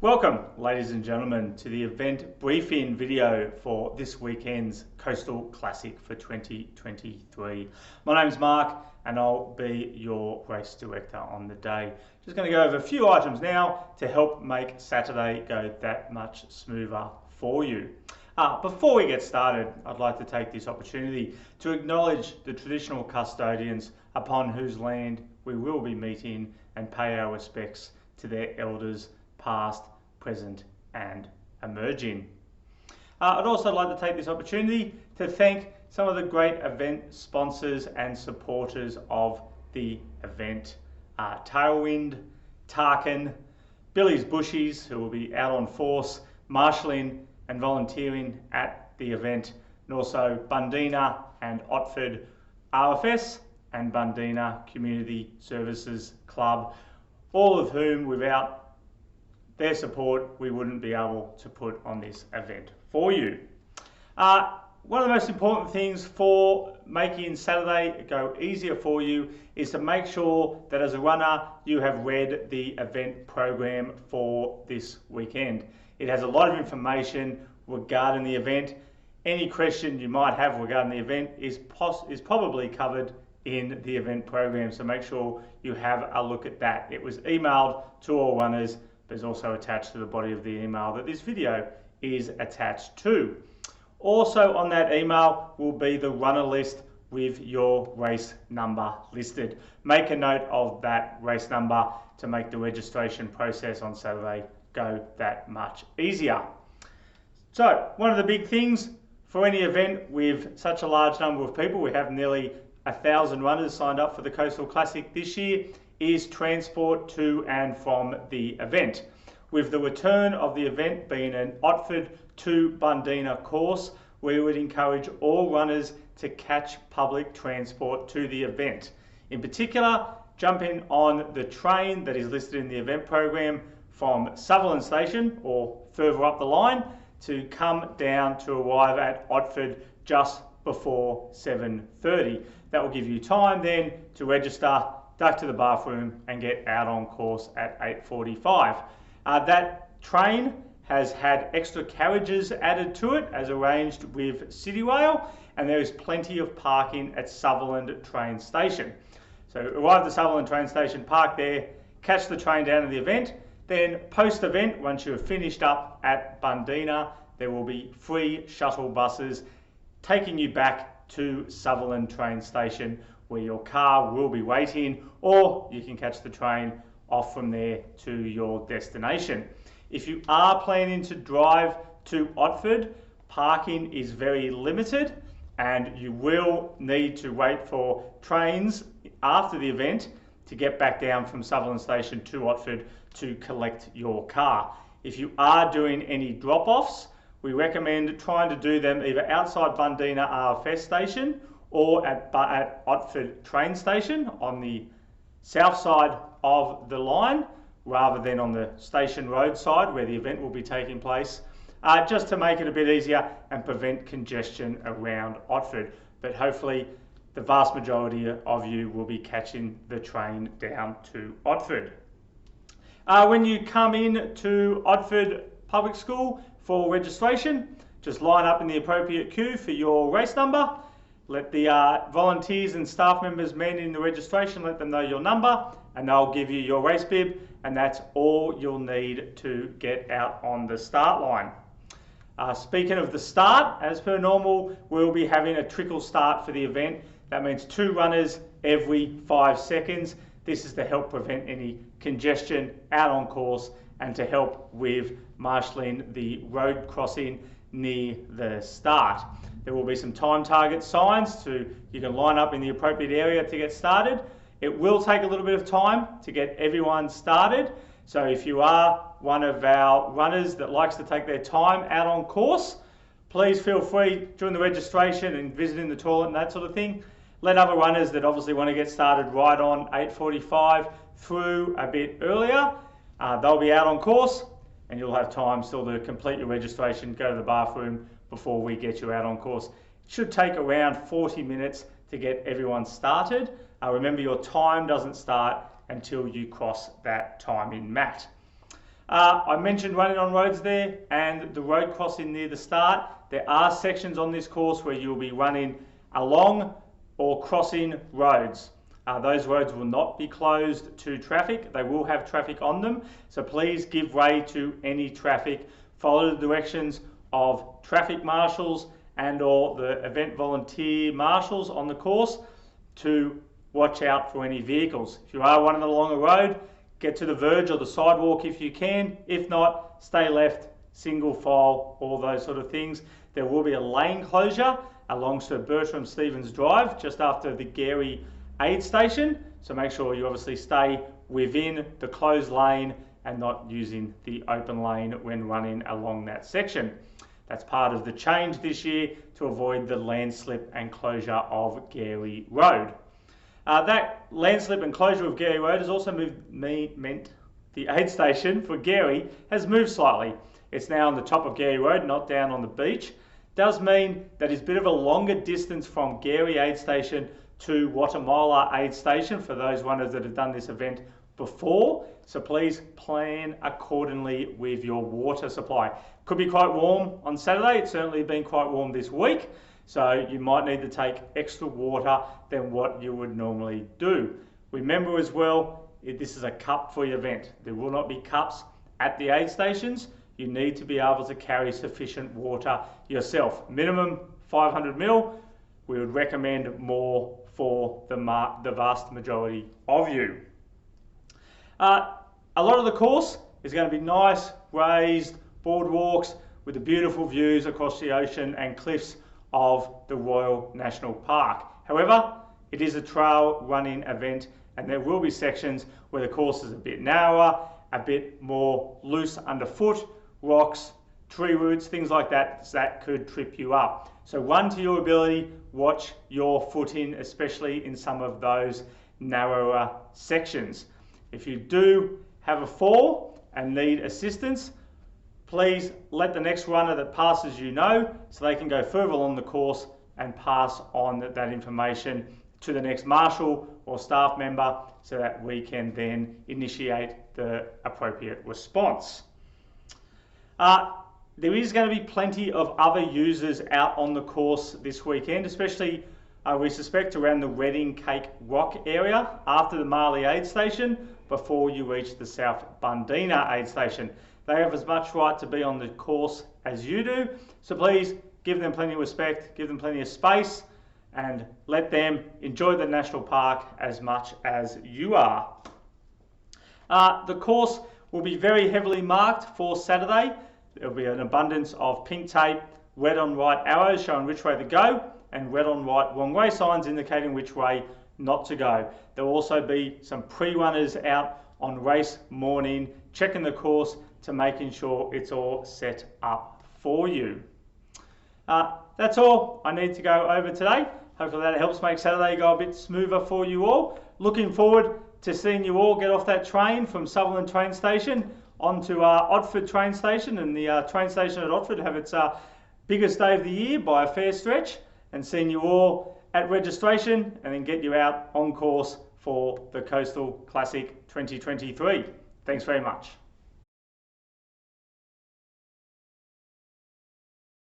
Welcome, ladies and gentlemen, to the event briefing video for this weekend's Coastal Classic for 2023. My name's Mark and I'll be your race director on the day. Just going to go over a few items now to help make Saturday go that much smoother for you. Before we get started, I'd like to take this opportunity to acknowledge the traditional custodians upon whose land we will be meeting and pay our respects to their elders past, present and emerging. I'd also like to take this opportunity to thank some of the great event sponsors and supporters of the event. Tailwind, Tarkin, Billy's Bushies, who will be out on force, marshalling and volunteering at the event, and also Bundeena and Otford RFS and Bundeena Community Services Club, all of whom, without their support, we wouldn't be able to put on this event for you. One of the most important things for making Saturday go easier for you is to make sure that as a runner you have read the event program for this weekend. It has a lot of information regarding the event. Any question you might have regarding the event is probably covered in the event program, so make sure you have a look at that. It was emailed to all runners, but is also attached to the body of the email that this video is attached to. Also on that email will be the runner list with your race number listed. Make a note of that race number to make the registration process on Saturday go that much easier. So one of the big things for any event with such a large number of people, we have nearly 1,000 runners signed up for the Coastal Classic this year, is transport to and from the event. With the return of the event being an Otford to Bundeena course, we would encourage all runners to catch public transport to the event. In particular, jumping on the train that is listed in the event program from Sutherland Station or further up the line to come down to arrive at Otford just before 7:30. That will give you time then to register, duck to the bathroom and get out on course at 8:45. That train has had extra carriages added to it as arranged with City Rail, and there is plenty of parking at Sutherland train station. So arrive at the Sutherland train station, park there, catch the train down to the event, then post-event, once you have finished up at Bundeena, there will be free shuttle buses taking you back to Sutherland train station, where your car will be waiting, or you can catch the train off from there to your destination. If you are planning to drive to Otford, parking is very limited and you will need to wait for trains after the event to get back down from Sutherland Station to Otford to collect your car. If you are doing any drop-offs, we recommend trying to do them either outside Bundeena RFS station or at Otford train station on the south side of the line, rather than on the station road side where the event will be taking place, just to make it a bit easier and prevent congestion around Otford. But hopefully the vast majority of you will be catching the train down to Otford. When you come in to Otford Public School for registration, just line up in the appropriate queue for your race number. Let the volunteers and staff members manning the registration, let them know your number and they'll give you your race bib, and that's all you'll need to get out on the start line. Speaking of the start, as per normal, we'll be having a trickle start for the event. That means 2 runners every 5 seconds. This is to help prevent any congestion out on course and to help with marshalling the road crossing near the start. There will be some time target signs you can line up in the appropriate area to get started. It will take a little bit of time to get everyone started. So if you are one of our runners that likes to take their time out on course, please feel free during the registration and visiting the toilet and that sort of thing. Let other runners that obviously want to get started right on 8:45 through a bit earlier. They'll be out on course and you'll have time still to complete your registration, go to the bathroom before we get you out on course. It should take around 40 minutes to get everyone started. Remember, your time doesn't start until you cross that timing mat. I mentioned running on roads there and the road crossing near the start. There are sections on this course where you'll be running along or crossing roads. Those roads will not be closed to traffic. They will have traffic on them. So please give way to any traffic. Follow the directions of traffic marshals and or the event volunteer marshals on the course to watch out for any vehicles. If you are running along a road, get to the verge or the sidewalk if you can. If not, stay left, single file, all those sort of things. There will be a lane closure along Sir Bertram Stevens Drive just after the Gary aid station. So make sure you obviously stay within the closed lane and not using the open lane when running along that section. That's part of the change this year to avoid the landslip and closure of Gary Road. That landslip and closure of Gary Road has also meant the aid station for Gary has moved slightly. It's now on the top of Gary Road, not down on the beach. Does mean that it's a bit of a longer distance from Gary aid station to Wattamala aid station for those runners that have done this event before. So please plan accordingly with your water supply. Could be quite warm on Saturday. It's certainly been quite warm this week. So you might need to take extra water than what you would normally do. Remember as well, this is a cup free event. There will not be cups at the aid stations. You need to be able to carry sufficient water yourself. Minimum 500 ml. We would recommend more for the vast majority of you. A lot of the course is going to be nice raised boardwalks with the beautiful views across the ocean and cliffs of the Royal National Park. However, it is a trail running event and there will be sections where the course is a bit narrower, a bit more loose underfoot, rocks, tree roots, things like that could trip you up. So run to your ability, watch your footing, especially in some of those narrower sections. If you do have a fall and need assistance, please let the next runner that passes you know so they can go further along the course and pass on that information to the next marshal or staff member so that we can then initiate the appropriate response. There is going to be plenty of other users out on the course this weekend, especially we suspect around the Redding Cake Rock area after the Marley aid station before you reach the South Bundina aid station. They have as much right to be on the course as you do, so please give them plenty of respect, give them plenty of space, and let them enjoy the national park as much as you are. The course will be very heavily marked for Saturday. There will be an abundance of pink tape, red on white arrows showing which way to go, and red on white wrong way signs indicating which way not to go. There will also be some pre-runners out on race morning, checking the course to making sure it's all set up for you. That's all I need to go over today. Hopefully that helps make Saturday go a bit smoother for you all. Looking forward to seeing you all get off that train from Sutherland train station onto Otford train station, and the train station at Otford have its biggest day of the year by a fair stretch, and seeing you all at registration and then get you out on course for the Coastal Classic 2023. Thanks very much.